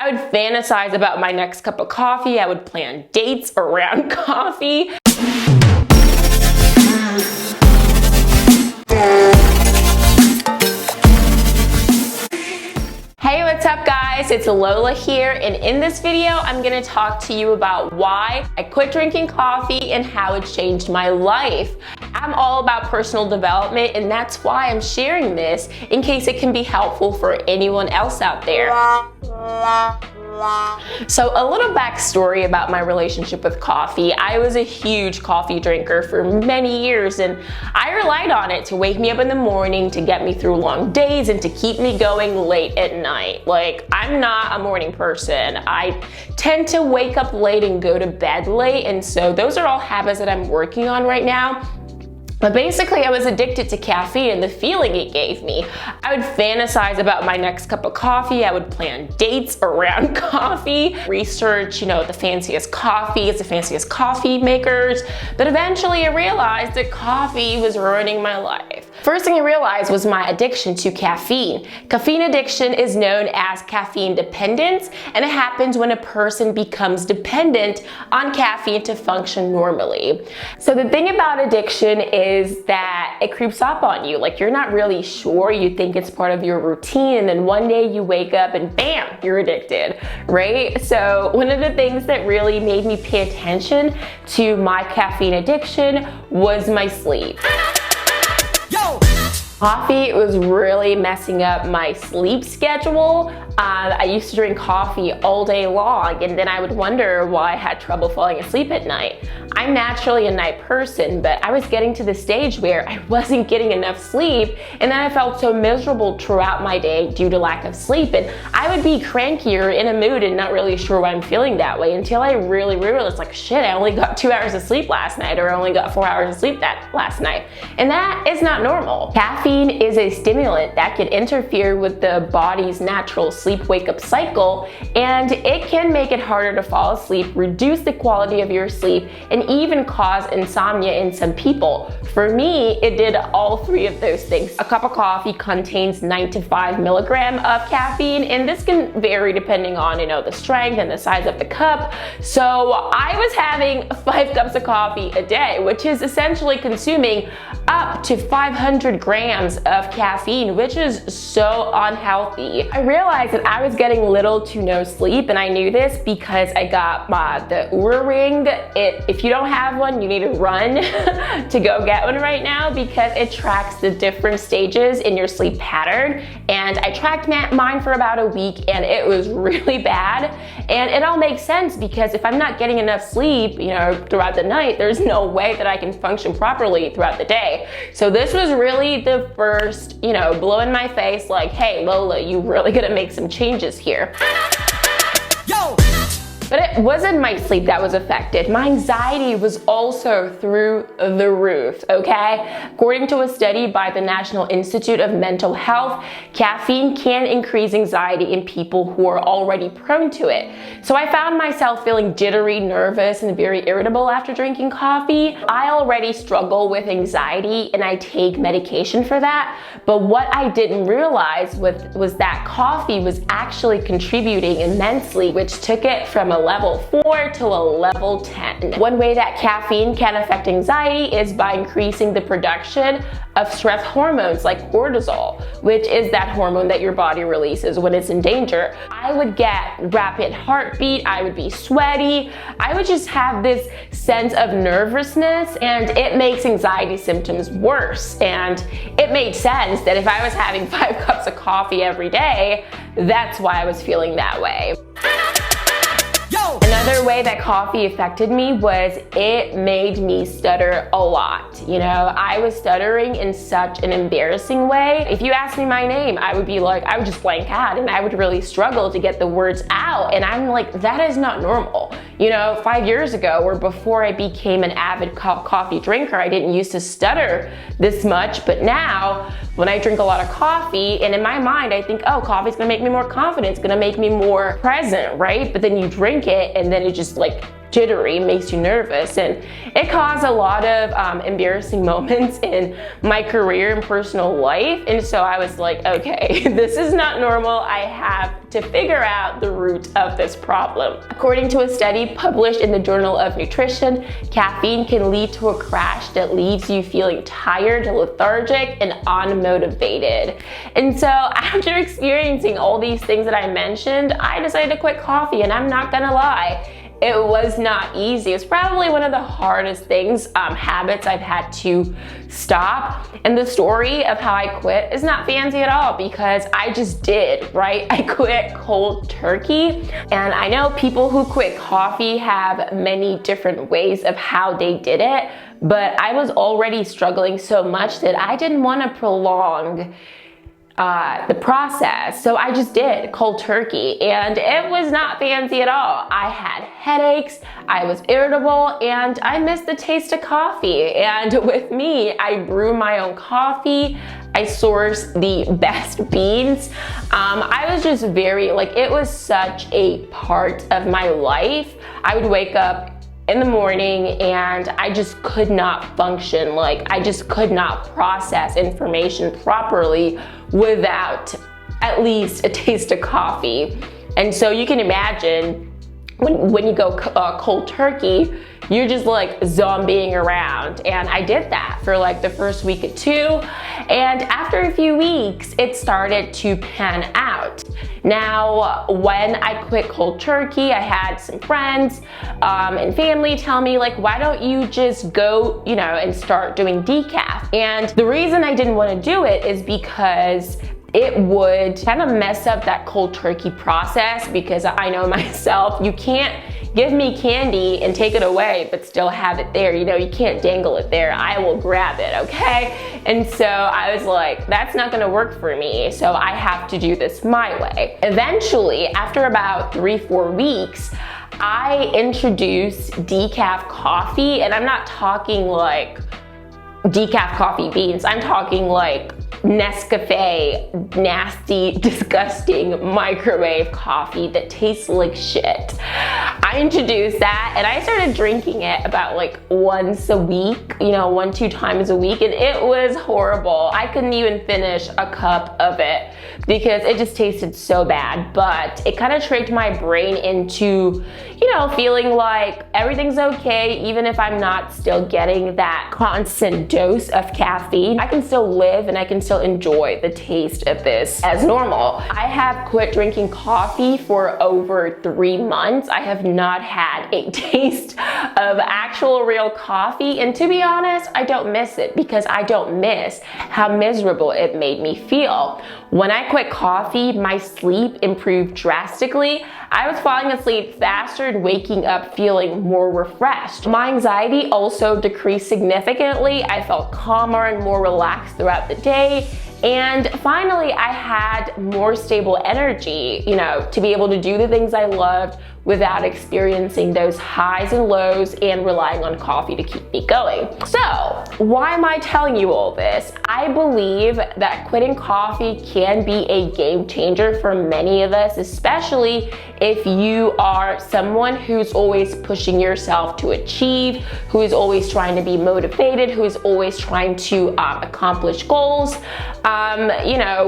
I would fantasize about my next cup of coffee. I would plan dates around coffee. Hey, what's up guys? It's Lola here, and in this video, I'm gonna talk to you about why I quit drinking coffee and how it changed my life. I'm all about personal development, and that's why I'm sharing this in case it can be helpful for anyone else out there. So a little backstory about my relationship with coffee. I was a huge coffee drinker for many years, and I relied on it to wake me up in the morning, to get me through long days, and to keep me going late at night. Like, I'm not a morning person. I tend to wake up late and go to bed late, and so those are all habits that I'm working on right now. But basically, I was addicted to caffeine and the feeling it gave me. I would fantasize about my next cup of coffee. I would plan dates around coffee, research, the fanciest coffees, the fanciest coffee makers. But eventually I realized that coffee was ruining my life. First thing I realized was my addiction to caffeine. Caffeine addiction is known as caffeine dependence, and it happens when a person becomes dependent on caffeine to function normally. So the thing about addiction is that it creeps up on you. Like, you're not really sure, you think it's part of your routine, and then one day you wake up and bam, you're addicted, right? So one of the things that really made me pay attention to my caffeine addiction was my sleep. Coffee was really messing up my sleep schedule. I used to drink coffee all day long, and then I would wonder why I had trouble falling asleep at night. I'm naturally a night person, but I was getting to the stage where I wasn't getting enough sleep, and then I felt so miserable throughout my day due to lack of sleep, and I would be crankier, in a mood, and not really sure why I'm feeling that way until I really realized, like, shit, I only got 2 hours of sleep last night, or I only got 4 hours of sleep last night, and that is not normal. Caffeine is a stimulant that can interfere with the body's natural sleep wake-up cycle, and it can make it harder to fall asleep, reduce the quality of your sleep, and even cause insomnia in some people. For me, it did all three of those things. A cup of coffee contains 9 to 5 milligrams of caffeine, and this can vary depending on the strength and the size of the cup. So I was having 5 cups of coffee a day, which is essentially consuming up to 500 grams of caffeine, which is so unhealthy. I realized that I was getting little to no sleep, and I knew this because I got the Oura Ring. If you don't have one, you need to run to go get one right now, because it tracks the different stages in your sleep pattern. And I tracked mine for about a week, and it was really bad. And it all makes sense, because if I'm not getting enough sleep, throughout the night, there's no way that I can function properly throughout the day. So this was really the first, blow in my face, like, hey, Lola, you really gotta make some changes here. Yo! But it wasn't my sleep that was affected. My anxiety was also through the roof, okay? According to a study by the National Institute of Mental Health, caffeine can increase anxiety in people who are already prone to it. So I found myself feeling jittery, nervous, and very irritable after drinking coffee. I already struggle with anxiety, and I take medication for that. But what I didn't realize was that coffee was actually contributing immensely, which took it from a level 4 to a level 10. One way that caffeine can affect anxiety is by increasing the production of stress hormones like cortisol, which is that hormone that your body releases when it's in danger. I would get rapid heartbeat, I would be sweaty, I would just have this sense of nervousness, and it makes anxiety symptoms worse. And it made sense that if I was having 5 cups of coffee every day, that's why I was feeling that way. Another way that coffee affected me was it made me stutter a lot. I was stuttering in such an embarrassing way. If you asked me my name, I would just blank out, and I would really struggle to get the words out. And I'm like, that is not normal. 5 years ago, or before I became an avid coffee drinker, I didn't used to stutter this much, but now when I drink a lot of coffee, and in my mind, I think, oh, coffee's gonna make me more confident, it's gonna make me more present, right? But then you drink it and then it just like jittery, makes you nervous, and it caused a lot of embarrassing moments in my career and personal life. And so I was like, okay, this is not normal. I have to figure out the root of this problem. According to a study published in the Journal of Nutrition, caffeine can lead to a crash that leaves you feeling tired, lethargic, and unmotivated. And so after experiencing all these things that I mentioned, I decided to quit coffee, and I'm not gonna lie, it was not easy. It's probably one of the hardest things, habits I've had to stop. And the story of how I quit is not fancy at all, because I just did, right? I quit cold turkey. And I know people who quit coffee have many different ways of how they did it, but I was already struggling so much that I didn't want to prolong the process. So I just did cold turkey, and it was not fancy at all. I had headaches, I was irritable, and I missed the taste of coffee. And with me, I brew my own coffee. I source the best beans. I was just very, it was such a part of my life. I would wake up in the morning and I just could not function. I just could not process information properly without at least a taste of coffee. And so you can imagine when you go cold turkey, you're just zombieing around. And I did that for the first week or two. And after a few weeks, it started to pan out. Now, when I quit cold turkey, I had some friends and family tell me, why don't you just go, and start doing decaf? And the reason I didn't want to do it is because it would kind of mess up that cold turkey process, because I know myself, you can't give me candy and take it away but still have it there. You can't dangle it there. I will grab it, okay? And so I was like, that's not gonna work for me, so I have to do this my way. Eventually, after about 3-4 weeks, I introduced decaf coffee, and I'm not talking decaf coffee beans. I'm talking Nescafe, nasty, disgusting microwave coffee that tastes like shit. I introduced that, and I started drinking it about once a week, 1-2 times a week, and it was horrible. I couldn't even finish a cup of it because it just tasted so bad. But it kind of tricked my brain into, feeling like everything's okay, even if I'm not still getting that constant dose of caffeine. I can still live and I can still enjoy the taste of this as normal. I have quit drinking coffee for over 3 months. I have not had a taste of actual real coffee, and to be honest, I don't miss it, because I don't miss how miserable it made me feel. When I quit coffee, my sleep improved drastically. I was falling asleep faster and waking up feeling more refreshed. My anxiety also decreased significantly. I felt calmer and more relaxed throughout the day. And finally, I had more stable energy, to be able to do the things I loved without experiencing those highs and lows and relying on coffee to keep me going. So, why am I telling you all this? I believe that quitting coffee can be a game changer for many of us, especially if you are someone who's always pushing yourself to achieve, who is always trying to be motivated, who is always trying to accomplish goals.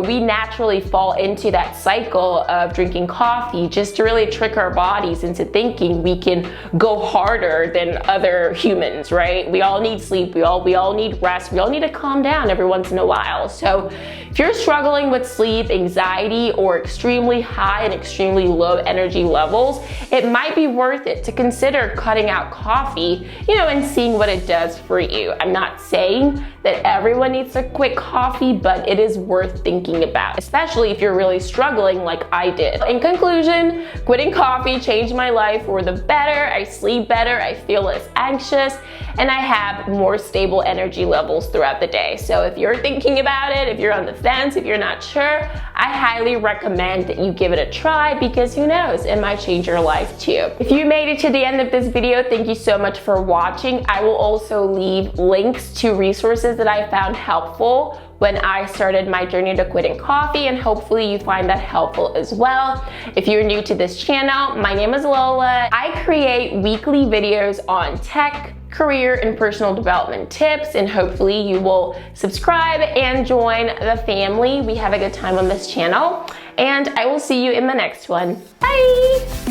We naturally fall into that cycle of drinking coffee just to really trick our bodies into thinking we can go harder than other humans, right? We all need sleep, we all need rest, we all need to calm down every once in a while. So if you're struggling with sleep, anxiety, or extremely high and extremely low energy levels, it might be worth it to consider cutting out coffee, and seeing what it does for you. I'm not saying that everyone needs to quit coffee, but it is worth thinking about, especially if you're really struggling like I did. In conclusion, quitting coffee changed my life for the better. I sleep better, I feel less anxious, and I have more stable energy levels throughout the day. So if you're thinking about it, if you're on the fence, if you're not sure, I highly recommend that you give it a try, because who knows, it might change your life too. If you made it to the end of this video, thank you so much for watching. I will also leave links to resources that I found helpful when I started my journey to quitting coffee, and hopefully you find that helpful as well. If you're new to this channel, my name is Lola. I create weekly videos on tech, career, and personal development tips, and hopefully you will subscribe and join the family. We have a good time on this channel, and I will see you in the next one. Bye!